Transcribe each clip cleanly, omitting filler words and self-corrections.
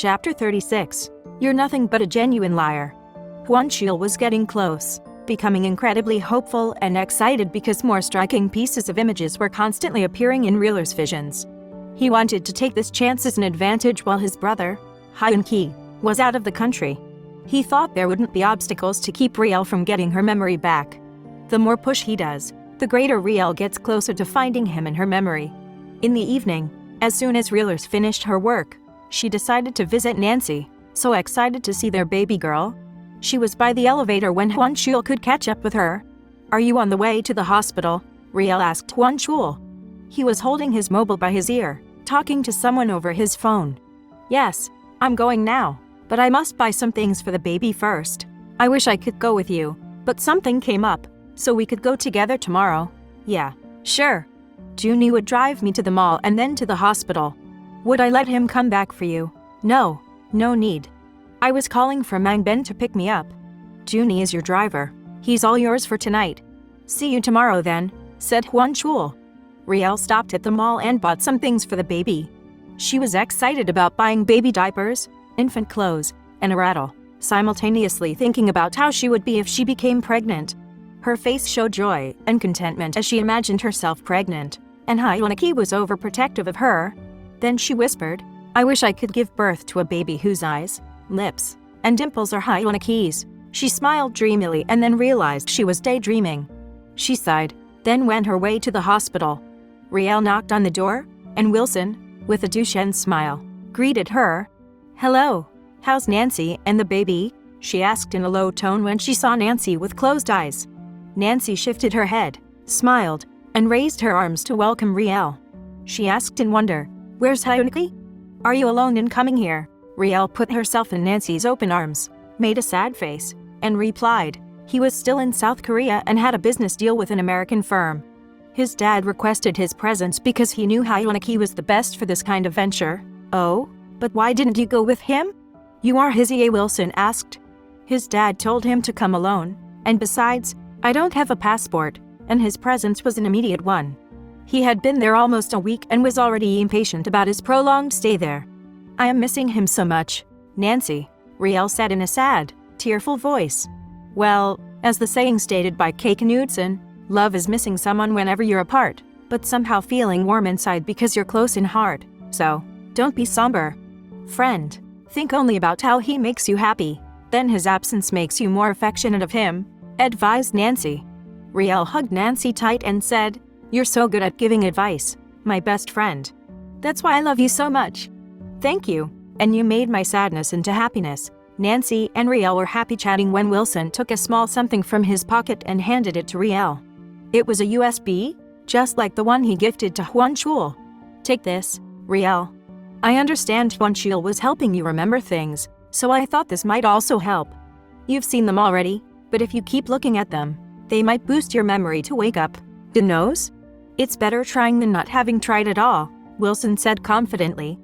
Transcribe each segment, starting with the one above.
Chapter 36. You're nothing but a genuine liar. Huan Qiu was getting close, becoming incredibly hopeful and excited because more striking pieces of images were constantly appearing in Reeler's visions. He wanted to take this chance as an advantage while his brother, Hyun-ki, was out of the country. He thought there wouldn't be obstacles to keep Riel from getting her memory back. The more push he does, the greater Riel gets closer to finding him in her memory. In the evening, as soon as Reeler's finished her work, she decided to visit Nancy, so excited to see their baby girl. She was by the elevator when Huan Qiu could catch up with her. "Are you on the way to the hospital?" Riel asked Huan Qiu. He was holding his mobile by his ear, talking to someone over his phone. "Yes, I'm going now, but I must buy some things for the baby first. I wish I could go with you, but something came up, so we could go together tomorrow." "Yeah, sure." Junie would drive me to the mall and then to the hospital. Would I let him come back for you? No need. I was calling for Mangben to pick me up. Junie is your driver. He's all yours for tonight. "See you tomorrow then," said Huan Qiu. Riel stopped at the mall and bought some things for the baby. She was excited about buying baby diapers, infant clothes, and a rattle, simultaneously thinking about how she would be if she became pregnant. Her face showed joy and contentment as she imagined herself pregnant, and Hyun-ki was overprotective of her. Then she whispered, "I wish I could give birth to a baby whose eyes, lips, and dimples are Hyun-ki's." She smiled dreamily and then realized she was daydreaming. She sighed, then went her way to the hospital. Riel knocked on the door, and Wilson, with a Duchenne smile, greeted her. "Hello, how's Nancy and the baby?" she asked in a low tone when she saw Nancy with closed eyes. Nancy shifted her head, smiled, and raised her arms to welcome Riel. She asked in wonder, "Where's Hyun-ki? Are you alone in coming here?" Riel put herself in Nancy's open arms, made a sad face, and replied, he was still in South Korea and had a business deal with an American firm. His dad requested his presence because he knew Hyun-ki was the best for this kind of venture. "Oh, but why didn't you go with him?" "You are his EA," Wilson asked. His dad told him to come alone, and besides, I don't have a passport, and his presence was an immediate one. He had been there almost a week and was already impatient about his prolonged stay there. "I am missing him so much, Nancy," Riel said in a sad, tearful voice. "Well, as the saying stated by Kay Knudsen, love is missing someone whenever you're apart, but somehow feeling warm inside because you're close in heart. So, don't be somber. Friend, think only about how he makes you happy, then his absence makes you more affectionate of him," advised Nancy. Riel hugged Nancy tight and said, "You're so good at giving advice, my best friend. That's why I love you so much." "Thank you, and you made my sadness into happiness." Nancy and Riel were happy chatting when Wilson took a small something from his pocket and handed it to Riel. It was a USB, just like the one he gifted to Huan Qiu. "Take this, Riel. I understand Huan Qiu was helping you remember things, so I thought this might also help. You've seen them already, but if you keep looking at them, they might boost your memory to wake up. Who knows? It's better trying than not having tried at all," Wilson said confidently.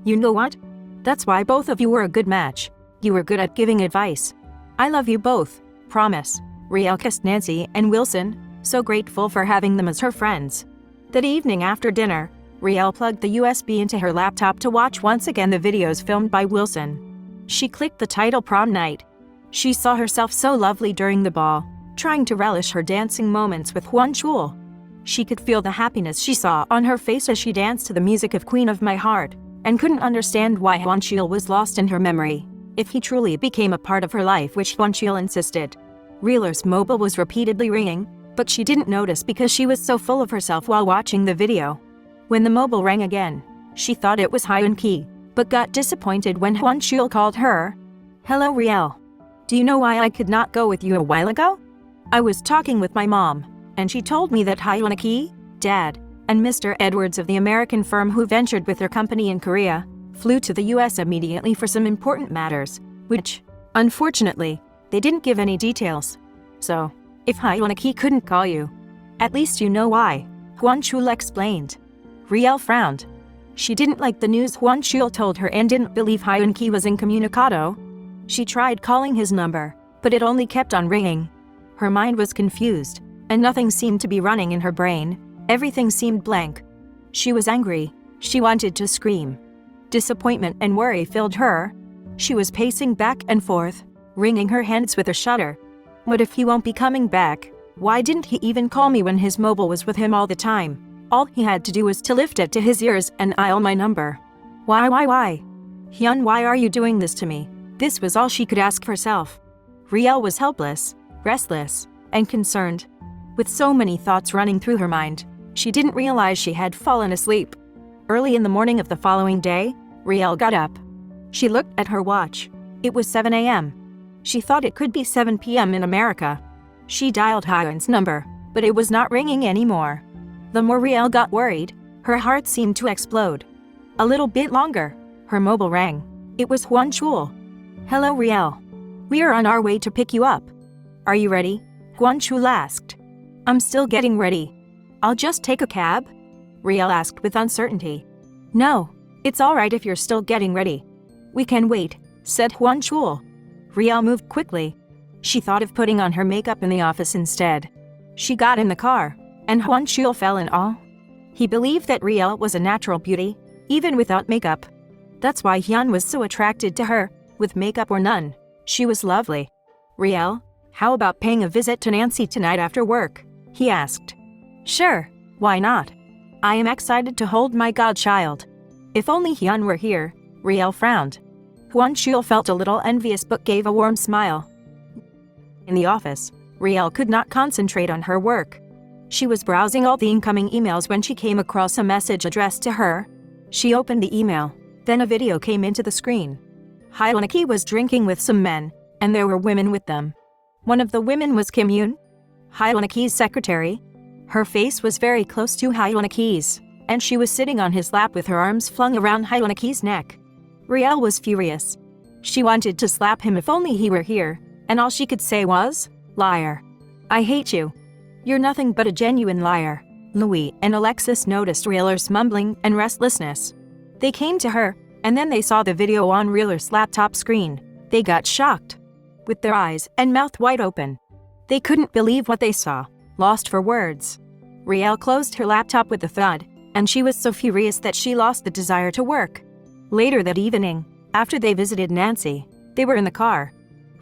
"You know what? That's why both of you were a good match. You were good at giving advice. I love you both, promise." Riel kissed Nancy and Wilson, so grateful for having them as her friends. That evening after dinner, Riel plugged the USB into her laptop to watch once again the videos filmed by Wilson. She clicked the title Prom Night. She saw herself so lovely during the ball, trying to relish her dancing moments with Huan Qiu. She could feel the happiness she saw on her face as she danced to the music of Queen of My Heart, and couldn't understand why Huan Qiu was lost in her memory, if he truly became a part of her life, which Huan Qiu insisted. Reeler's mobile was repeatedly ringing, but she didn't notice because she was so full of herself while watching the video. When the mobile rang again, she thought it was Hyun-ki, but got disappointed when Huan Qiu called her. "Hello Riel. Do you know why I could not go with you a while ago? I was talking with my mom, and she told me that Hyun-ki, Dad, and Mr. Edwards of the American firm who ventured with their company in Korea, flew to the US immediately for some important matters, which, unfortunately, they didn't give any details. So, if Hyun-ki couldn't call you, at least you know why," Huan Qiu explained. Riel frowned. She didn't like the news Huan Qiu told her and didn't believe Hyun-ki was incommunicado. She tried calling his number, but it only kept on ringing. Her mind was confused, and nothing seemed to be running in her brain. Everything seemed blank. She was angry. She wanted to scream. Disappointment and worry filled her. She was pacing back and forth, wringing her hands with a shudder. What if he won't be coming back? Why didn't he even call me when his mobile was with him all the time? All he had to do was to lift it to his ears and dial my number. Why? Hyun, why are you doing this to me? This was all she could ask herself. Riel was helpless, restless, and concerned. With so many thoughts running through her mind, she didn't realize she had fallen asleep. Early in the morning of the following day, Riel got up. She looked at her watch. It was 7 a.m. She thought it could be 7 p.m. in America. She dialed Hyun's number, but it was not ringing anymore. The more Riel got worried, her heart seemed to explode. A little bit longer, her mobile rang. It was Hwan Chul. Hello, Riel. We are on our way to pick you up. Are you ready? Hwan Chul asked. I'm still getting ready. I'll just take a cab? Riel asked with uncertainty. No, it's all right if you're still getting ready. We can wait, said Hwan Chul. Riel moved quickly. She thought of putting on her makeup in the office instead. She got in the car, and Hwan Chul fell in awe. He believed that Riel was a natural beauty, even without makeup. That's why Hyun was so attracted to her, with makeup or none. She was lovely. Riel, how about paying a visit to Nancy tonight after work? He asked. Sure, why not? I am excited to hold my godchild. If only Hyun were here, Riel frowned. Hwan Chul felt a little envious but gave a warm smile. In the office, Riel could not concentrate on her work. She was browsing all the incoming emails when she came across a message addressed to her. She opened the email, then a video came into the screen. Hyunaki was drinking with some men, and there were women with them. One of the women was Kim Yoon, Hyunaki's secretary. Her face was very close to Hyunaki's, and she was sitting on his lap with her arms flung around Hyunaki's neck. Riel was furious. She wanted to slap him if only he were here, and all she could say was, liar. I hate you. You're nothing but a genuine liar. Louis and Alexis noticed Rieler's mumbling and restlessness. They came to her, and then they saw the video on Rieler's laptop screen. They got shocked. With their eyes and mouth wide open. They couldn't believe what they saw, lost for words. Riel closed her laptop with a thud, and she was so furious that she lost the desire to work. Later that evening, after they visited Nancy, they were in the car.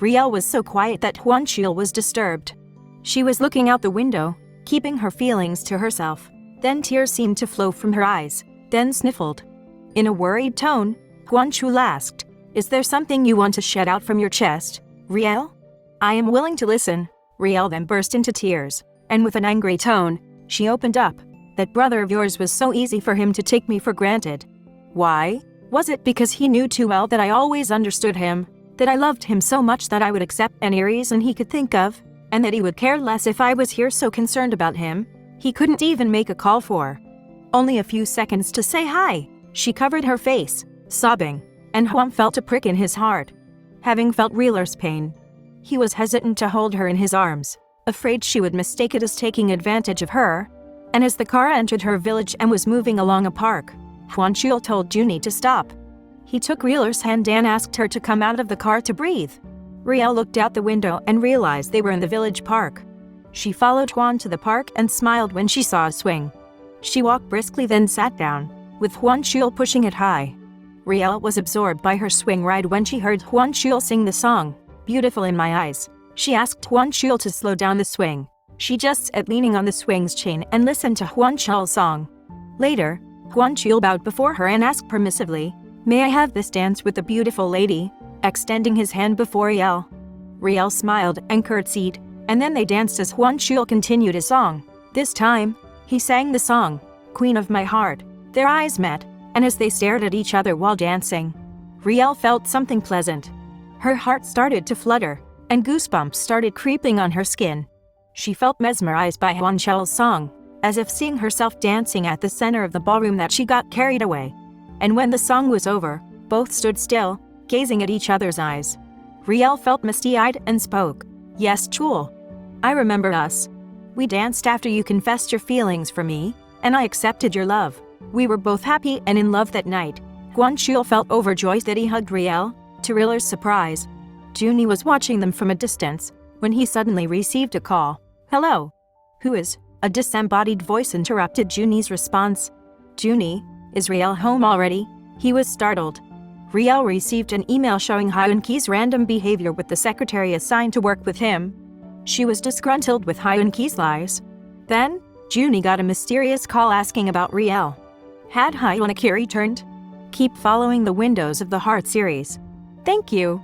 Riel was so quiet that Hwan Chul was disturbed. She was looking out the window, keeping her feelings to herself. Then tears seemed to flow from her eyes, then sniffled. In a worried tone, Hwan Chul asked, Is there something you want to shed out from your chest, Riel? I am willing to listen. Riel then burst into tears, and with an angry tone, she opened up. That brother of yours was so easy for him to take me for granted. Why? Was it because he knew too well that I always understood him, that I loved him so much that I would accept any reason he could think of, and that he would care less if I was here so concerned about him? He couldn't even make a call for only a few seconds to say hi. She covered her face, sobbing, and Hwan felt a prick in his heart. Having felt Rieler's pain, he was hesitant to hold her in his arms, afraid she would mistake it as taking advantage of her. And as the car entered her village and was moving along a park, Hwan Chul told Junie to stop. He took Rieler's hand and asked her to come out of the car to breathe. Riel looked out the window and realized they were in the village park. She followed Hwan to the park and smiled when she saw a swing. She walked briskly then sat down, with Hwan Chul pushing it high. Riel was absorbed by her swing ride when she heard Hwan Chul sing the song, Beautiful in My Eyes. She asked Hwan Chul to slow down the swing. She just sat leaning on the swing's chain and listened to Hwan Chul's song. Later, Hwan Chul bowed before her and asked permissively, May I have this dance with the beautiful lady? Extending his hand before Riel. Riel smiled and curtsied, and then they danced as Hwan Chul continued his song. This time, he sang the song, Queen of My Heart. Their eyes met, and as they stared at each other while dancing, Riel felt something pleasant. Her heart started to flutter, and goosebumps started creeping on her skin. She felt mesmerized by Hwan Chul's song, as if seeing herself dancing at the center of the ballroom that she got carried away. And when the song was over, both stood still, gazing at each other's eyes. Riel felt misty-eyed and spoke, Yes, Chul. I remember us. We danced after you confessed your feelings for me, and I accepted your love. We were both happy and in love that night. Hwan Chul felt overjoyed that he hugged Riel, to Rieler's surprise. Junie was watching them from a distance, when he suddenly received a call. Hello? Who is? A disembodied voice interrupted Junie's response. Junie, is Riel home already? He was startled. Riel received an email showing Hyun-ki's random behavior with the secretary assigned to work with him. She was disgruntled with Hyun-ki's lies. Then, Junie got a mysterious call asking about Riel. Had Hyun-ki returned? Keep following the Windows of the Heart series. Thank you.